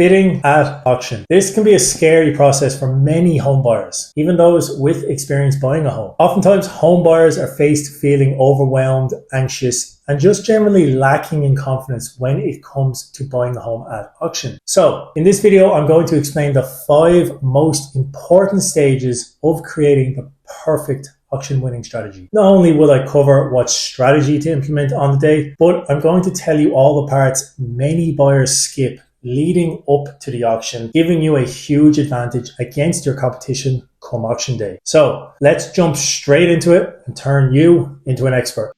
Bidding at auction. This can be a scary process for many home buyers, even those with experience buying a home. Oftentimes, home buyers are faced feeling overwhelmed, anxious, and just generally lacking in confidence when it comes to buying a home at auction. So, in this video, I'm going to explain the 5 most important stages of creating the perfect auction winning strategy. Not only will I cover what strategy to implement on the day, but I'm going to tell you all the parts many buyers skip leading up to the auction, giving you a huge advantage against your competition come auction day. So let's jump straight into it and turn you into an expert.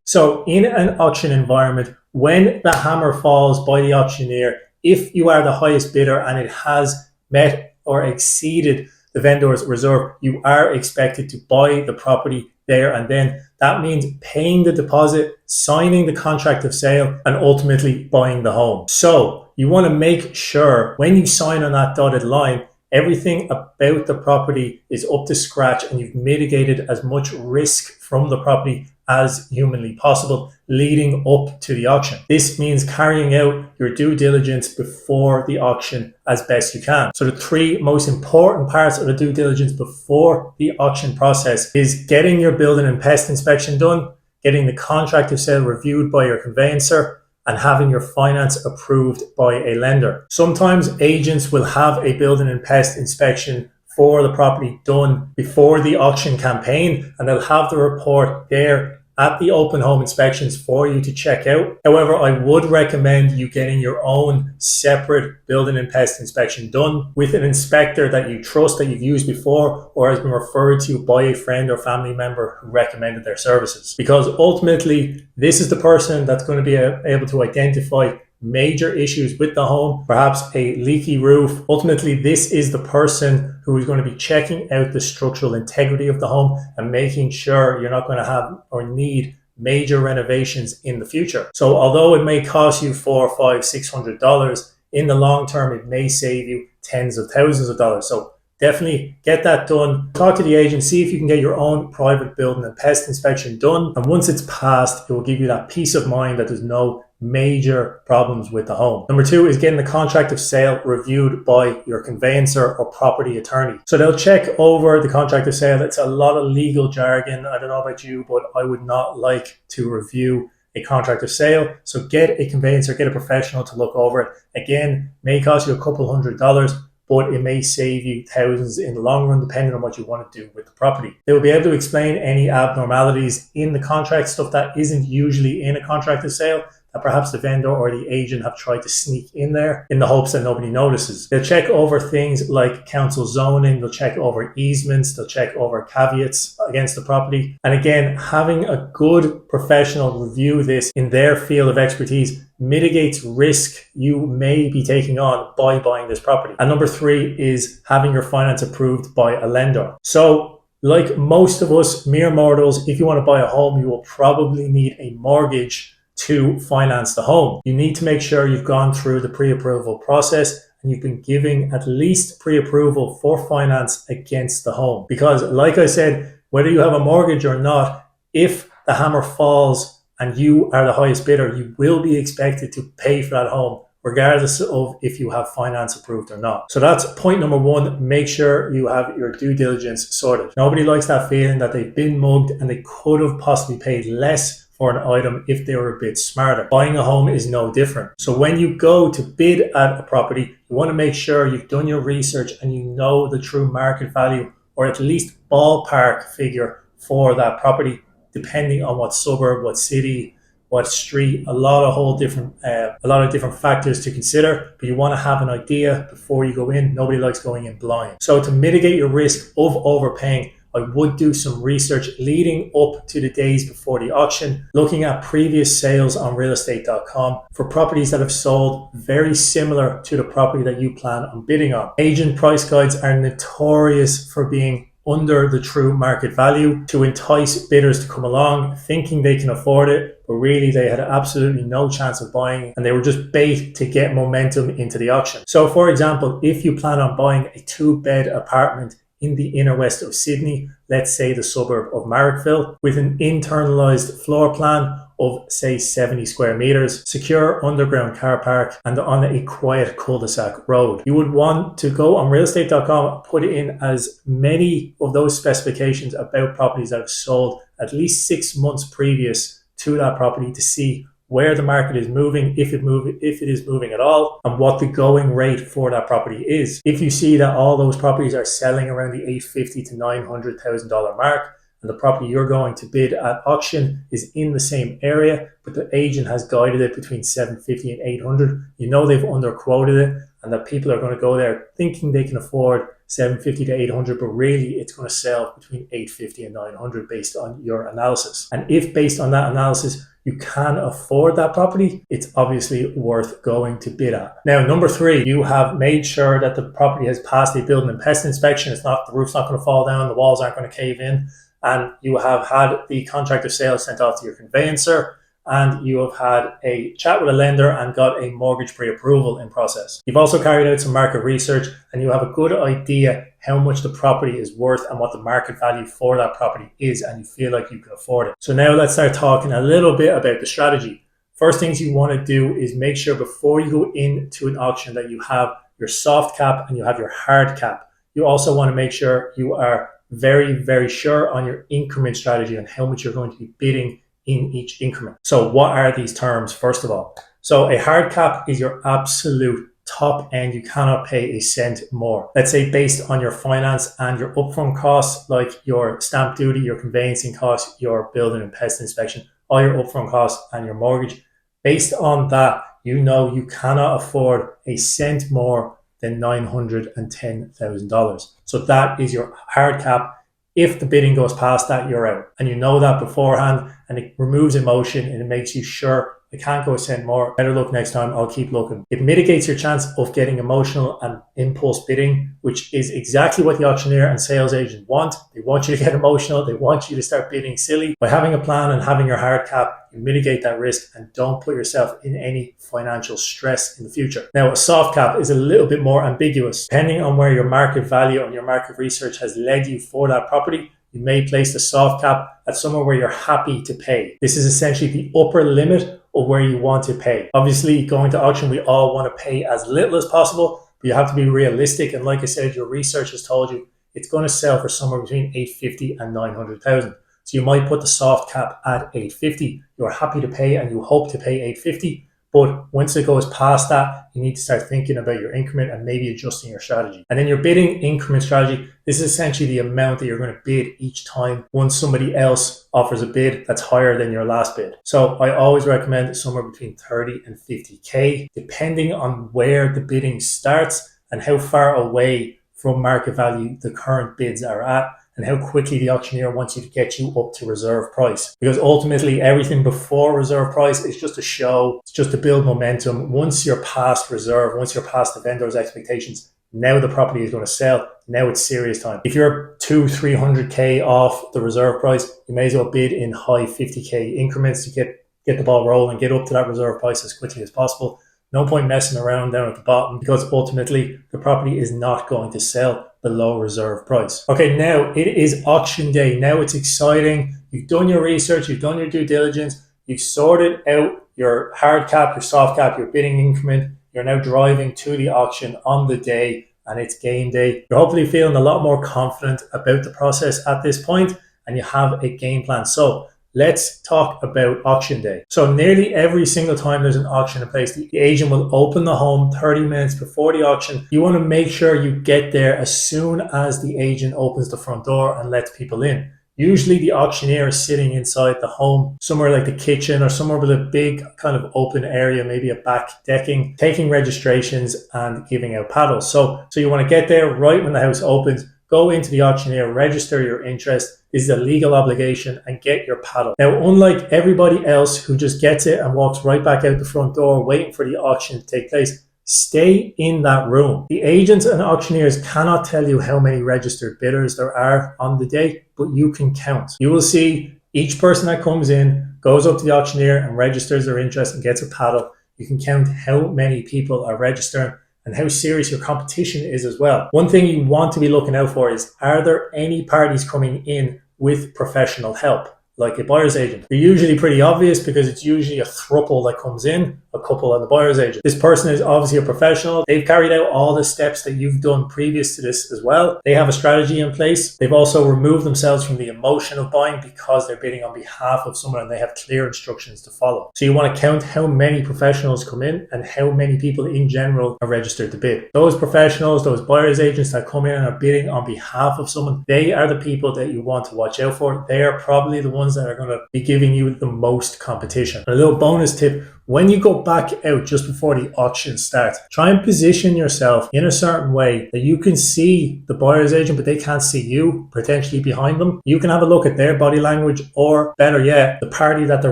So in an auction environment, when the hammer falls by the auctioneer, if you are the highest bidder and it has met or exceeded the vendor's reserve, you are expected to buy the property there and then. That means paying the deposit, signing the contract of sale, and ultimately buying the home. So you want to make sure when you sign on that dotted line, everything about the property is up to scratch and you've mitigated as much risk from the property as humanly possible leading up to the auction. This means carrying out your due diligence before the auction as best you can. So the 3 most important parts of the due diligence before the auction process is getting your building and pest inspection done, getting the contract of sale reviewed by your conveyancer, and having your finance approved by a lender. Sometimes agents will have a building and pest inspection for the property done before the auction campaign, and they'll have the report there at the open home inspections for you to check out. However, I would recommend you getting your own separate building and pest inspection done with an inspector that you trust, that you've used before, or has been referred to by a friend or family member who recommended their services. Because ultimately, this is the person that's going to be able to identify major issues with the home, perhaps a leaky roof. Ultimately, this is the person who is going to be checking out the structural integrity of the home and making sure you're not going to have or need major renovations in the future. So although it may cost you $400, $500, $600, in the long term, it may save you tens of thousands of dollars. So definitely get that done. Talk to the agent, see if you can get your own private building and pest inspection done. And once it's passed, it will give you that peace of mind that there's no major problems with the home. Number 2 is getting the contract of sale reviewed by your conveyancer or property attorney. So they'll check over the contract of sale. It's a lot of legal jargon. I don't know about you, but I would not like to review a contract of sale. So get a conveyancer, get a professional to look over it. Again, may cost you a couple $100, but it may save you thousands in the long run, depending on what you want to do with the property. They will be able to explain any abnormalities in the contract, stuff that isn't usually in a contract of sale, that perhaps the vendor or the agent have tried to sneak in there in the hopes that nobody notices. They'll check over things like council zoning, they'll check over easements, they'll check over caveats against the property. And again, having a good professional review this in their field of expertise mitigates risk you may be taking on by buying this property. And number 3 is having your finance approved by a lender. So like most of us mere mortals, if you want to buy a home, you will probably need a mortgage to finance the home. You need to make sure you've gone through the pre-approval process and you've been giving at least pre-approval for finance against the home. Because like I said, whether you have a mortgage or not, if the hammer falls and you are the highest bidder, you will be expected to pay for that home, regardless of if you have finance approved or not. So that's point number 1. Make sure you have your due diligence sorted. Nobody likes that feeling that they've been mugged and they could have possibly paid less for an item if they were a bit smarter. Buying a home is no different. So when you go to bid at a property, you want to make sure you've done your research and you know the true market value, or at least ballpark figure for that property, depending on what suburb, what city, what street, a lot of different factors to consider, but you want to have an idea before you go in. Nobody likes going in blind. So to mitigate your risk of overpaying, I would do some research leading up to the days before the auction, looking at previous sales on realestate.com for properties that have sold very similar to the property that you plan on bidding on. Agent price guides are notorious for being under the true market value to entice bidders to come along thinking they can afford it, but really they had absolutely no chance of buying and they were just bait to get momentum into the auction. So for example, if you plan on buying a 2-bed apartment in the inner west of Sydney, let's say the suburb of Marrickville, with an internalized floor plan, of say 70 square meters, secure underground car park, and on a quiet cul-de-sac road. You would want to go on realestate.com, put in as many of those specifications about properties that have sold at least 6 months previous to that property to see where the market is moving, if it is moving at all, and what the going rate for that property is. If you see that all those properties are selling around the $850,000 to $900,000 mark, and the property you're going to bid at auction is in the same area, but the agent has guided it between 750 and 800, you know they've underquoted it, and that people are going to go there thinking they can afford 750 to 800, but really it's going to sell between 850 and 900 based on your analysis. And if based on that analysis you can afford that property, it's obviously worth going to bid at. Now, number 3, you have made sure that the property has passed a building and pest inspection. The roof's not going to fall down, the walls aren't going to cave in, and you have had the contract of sale sent off to your conveyancer, and you have had a chat with a lender and got a mortgage pre-approval in process. You've also carried out some market research, and you have a good idea how much the property is worth and what the market value for that property is, and you feel like you can afford it. So now let's start talking a little bit about the strategy. First things you want to do is make sure before you go into an auction that you have your soft cap and you have your hard cap. You also want to make sure you are very, very sure on your increment strategy and how much you're going to be bidding in each increment. So what are these terms, first of all? So a hard cap is your absolute top end. You cannot pay a cent more. Let's say based on your finance and your upfront costs, like your stamp duty, your conveyancing costs, your building and pest inspection, all your upfront costs and your mortgage. Based on that, you know you cannot afford a cent more than $910,000. So that is your hard cap. If the bidding goes past that, you're out. And you know that beforehand, and it removes emotion and it makes you sure I can't go a cent more. Better luck next time. I'll keep looking. It mitigates your chance of getting emotional and impulse bidding, which is exactly what the auctioneer and sales agent want. They want you to get emotional. They want you to start bidding silly. By having a plan and having your hard cap, you mitigate that risk and don't put yourself in any financial stress in the future. Now, a soft cap is a little bit more ambiguous. Depending on where your market value and your market research has led you for that property, you may place the soft cap at somewhere where you're happy to pay. This is essentially the upper limit of where you want to pay. Obviously, going to auction, we all want to pay as little as possible, but you have to be realistic. And like I said, your research has told you it's going to sell for somewhere between 850 and 900,000. So you might put the soft cap at 850. You're happy to pay and you hope to pay 850. But once it goes past that, you need to start thinking about your increment and maybe adjusting your strategy. And then your bidding increment strategy, this is essentially the amount that you're going to bid each time once somebody else offers a bid that's higher than your last bid. So I always recommend somewhere between 30 and 50K, depending on where the bidding starts and how far away from market value the current bids are at, and how quickly the auctioneer wants you to get you up to reserve price. Because ultimately everything before reserve price is just a show, it's just to build momentum. Once you're past reserve, once you're past the vendor's expectations, now the property is going to sell. Now it's serious time. If you're 200-300K off the reserve price, you may as well bid in high 50K increments to get the ball rolling, get up to that reserve price as quickly as possible. No point messing around down at the bottom, because ultimately the property is not going to sell below reserve price. Okay, now it is auction day. Now it's exciting. You've done your research, you've done your due diligence, you've sorted out your hard cap, your soft cap, your bidding increment. You're now driving to the auction on the day, and it's game day. You're hopefully feeling a lot more confident about the process at this point, and you have a game plan. So let's talk about auction day. So nearly every single time there's an auction in place, the agent will open the home 30 minutes before the auction. You want to make sure you get there as soon as the agent opens the front door and lets people in. Usually the auctioneer is sitting inside the home, somewhere like the kitchen or somewhere with a big kind of open area, maybe a back decking, taking registrations and giving out paddles. So you want to get there right when the house opens, go into the auctioneer, register your interest. This is a legal obligation, and get your paddle. Now, unlike everybody else who just gets it and walks right back out the front door waiting for the auction to take place, stay in that room. The agents and auctioneers cannot tell you how many registered bidders there are on the day, but you can count. You will see each person that comes in, goes up to the auctioneer and registers their interest and gets a paddle. You can count how many people are registering and how serious your competition is as well. One thing you want to be looking out for is, are there any parties coming in with professional help? like a buyer's agent. They're usually pretty obvious because it's usually a throuple that comes in, a couple and the buyer's agent. This person is obviously a professional. They've carried out all the steps that you've done previous to this as well. They have a strategy in place. They've also removed themselves from the emotion of buying because they're bidding on behalf of someone and they have clear instructions to follow. So you want to count how many professionals come in and how many people in general are registered to bid. Those professionals, those buyer's agents that come in and are bidding on behalf of someone, they are the people that you want to watch out for. They are probably the ones that are going to be giving you the most competition. A little bonus tip: when you go back out just before the auction starts, try and position yourself in a certain way that you can see the buyer's agent, but they can't see you potentially behind them. You can have a look at their body language, or better yet, the party that they're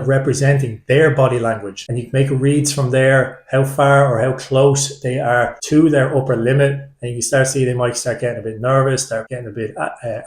representing, their body language. And you can make reads from there, how far or how close they are to their upper limit. And you start seeing they might start getting a bit nervous, start getting a bit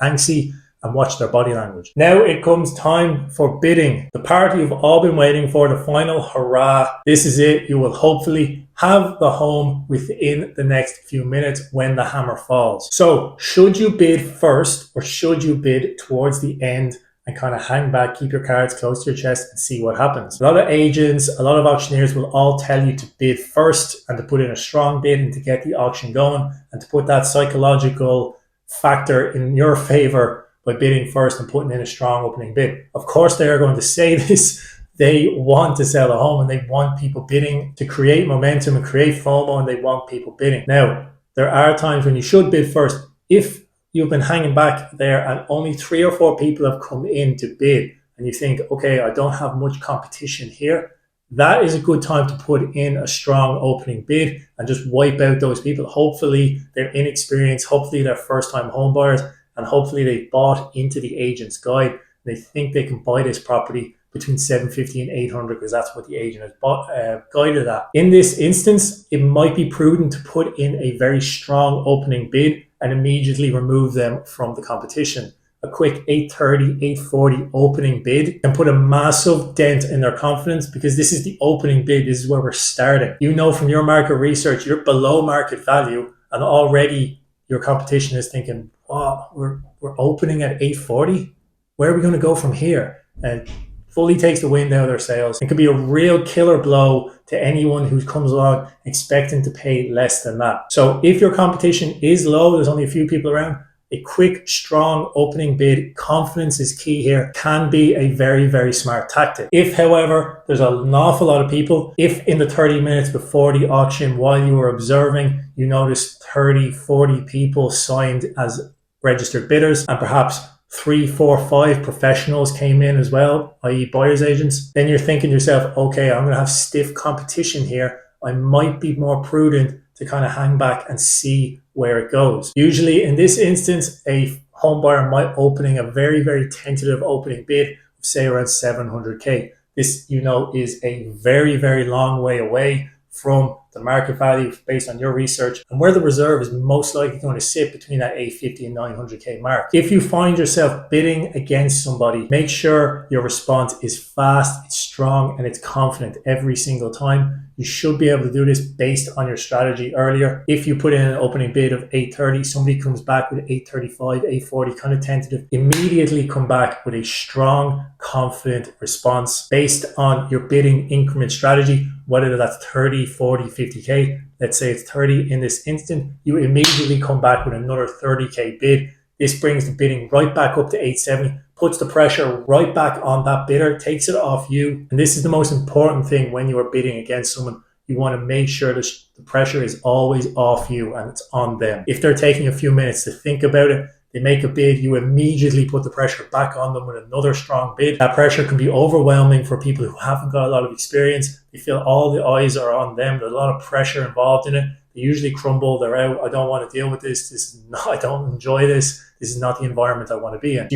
angsty, and watch their body language. Now it comes time for bidding. The part you've all been waiting for, the final hurrah. This is it. You will hopefully have the home within the next few minutes when the hammer falls. So should you bid first or should you bid towards the end and kind of hang back, keep your cards close to your chest and see what happens? A lot of agents, a lot of auctioneers will all tell you to bid first and to put in a strong bid and to get the auction going and to put that psychological factor in your favor by bidding first and putting in a strong opening bid. Of course, they are going to say this. They want to sell a home and they want people bidding to create momentum and create FOMO, and they want people bidding. Now, there are times when you should bid first. If you've been hanging back there and only 3 or 4 people have come in to bid and you think, okay, I don't have much competition here, that is a good time to put in a strong opening bid and just wipe out those people. Hopefully they're inexperienced, hopefully they're first-time home buyers, and hopefully they bought into the agent's guide. They think they can buy this property between 750 and 800 because that's what the agent has guided at. In this instance, it might be prudent to put in a very strong opening bid and immediately remove them from the competition. A quick 830, 840 opening bid can put a massive dent in their confidence because this is the opening bid. This is where we're starting. You know from your market research, you're below market value and already your competition is thinking, wow, we're opening at 840? Where are we going to go from here? And fully takes the wind out of their sails. It could be a real killer blow to anyone who comes along expecting to pay less than that. So if your competition is low, there's only a few people around, a quick, strong opening bid, confidence is key here, can be a very, very smart tactic. If, however, there's an awful lot of people, if in the 30 minutes before the auction, while you were observing, you noticed 30, 40 people signed as registered bidders and perhaps 3, 4, 5 professionals came in as well, i.e. buyer's agents, then you're thinking to yourself, okay, I'm going to have stiff competition here. I might be more prudent to kind of hang back and see where it goes. Usually in this instance, a home buyer might opening a very, very tentative opening bid of say around 700K. This, is a very, very long way away from the market value based on your research and where the reserve is most likely going to sit between that 850 and 900K mark. If you find yourself bidding against somebody, make sure your response is fast, it's strong, and it's confident every single time. You should be able to do this based on your strategy earlier. If you put in an opening bid of 830, somebody comes back with 835, 840, kind of tentative, immediately come back with a strong, confident response based on your bidding increment strategy, whether that's 30, 40, 50K. Let's say it's 30 in this instant, you immediately come back with another 30K bid. This brings the bidding right back up to 870, puts the pressure right back on that bidder, takes it off you. And this is the most important thing when you are bidding against someone. You want to make sure that the pressure is always off you and it's on them. If they're taking a few minutes to think about it, they make a bid, you immediately put the pressure back on them with another strong bid. That pressure can be overwhelming for people who haven't got a lot of experience. They feel all the eyes are on them. There's a lot of pressure involved in it. They usually crumble. They're out. I don't want to deal with this. This is not, I don't enjoy this. This is not the environment I want to be in.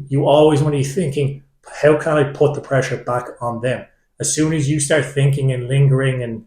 You always want to be thinking, how can I put the pressure back on them? As soon as you start thinking and lingering and,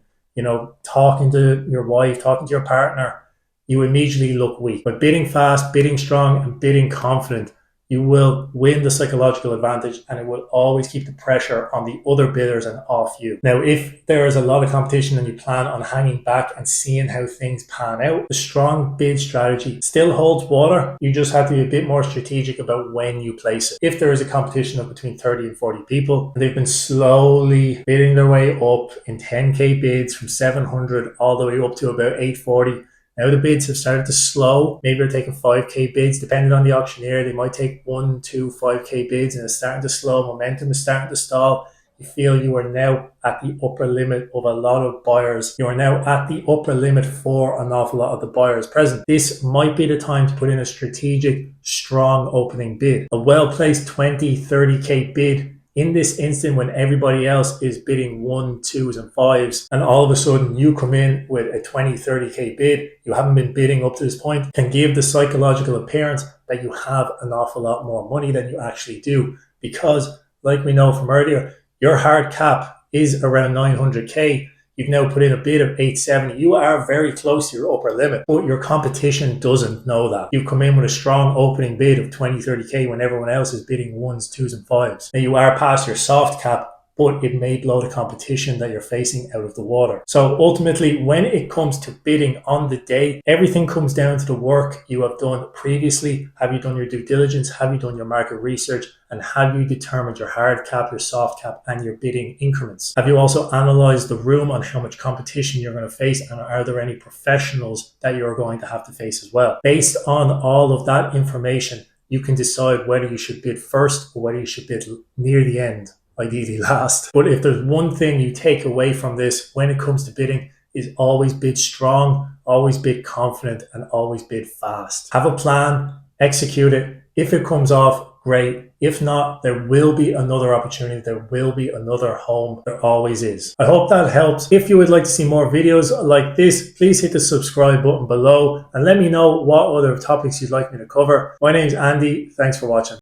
talking to your wife, talking to your partner, you immediately look weak. But bidding fast, bidding strong, and bidding confident, you will win the psychological advantage, and it will always keep the pressure on the other bidders and off you. Now, if there is a lot of competition and you plan on hanging back and seeing how things pan out, the strong bid strategy still holds water. You just have to be a bit more strategic about when you place it. If there is a competition of between 30 and 40 people, and they've been slowly bidding their way up in 10k bids from 700 all the way up to about 840, now the bids have started to slow. Maybe they're taking 5k bids, depending on the auctioneer. They might take 1, 2, 5k bids, and it's starting to slow. Momentum is starting to stall. You feel you are now at the upper limit of a lot of buyers. You are now at the upper limit for an awful lot of the buyers present. This might be the time to put in a strategic, strong opening bid. A well-placed 20, 30k bid in this instant when everybody else is bidding 1, 2s and 5s, and all of a sudden you come in with a 20, 30k bid, you haven't been bidding up to this point, can give the psychological appearance that you have an awful lot more money than you actually do. Because, like we know from earlier, your hard cap is around 900k. You've now put in a bid of 870. You are very close to your upper limit, but your competition doesn't know that. You've come in with a strong opening bid of 20, 30k when everyone else is bidding 1s, 2s and 5s. Now you are past your soft cap, but it may blow the competition that you're facing out of the water. So ultimately, when it comes to bidding on the day, everything comes down to the work you have done previously. Have you done your due diligence? Have you done your market research? And have you determined your hard cap, your soft cap, and your bidding increments? Have you also analyzed the room on how much competition you're going to face, and are there any professionals that you're going to have to face as well? Based on all of that information, you can decide whether you should bid first or whether you should bid near the end, ideally last. But if there's one thing you take away from this when it comes to bidding, is always bid strong, always bid confident, and always bid fast. Have a plan, execute it. If it comes off, great. If not, there will be another opportunity. There will be another home. There always is. I hope that helps. If you would like to see more videos like this, please hit the subscribe button below and let me know what other topics you'd like me to cover. My name's Andy. Thanks for watching.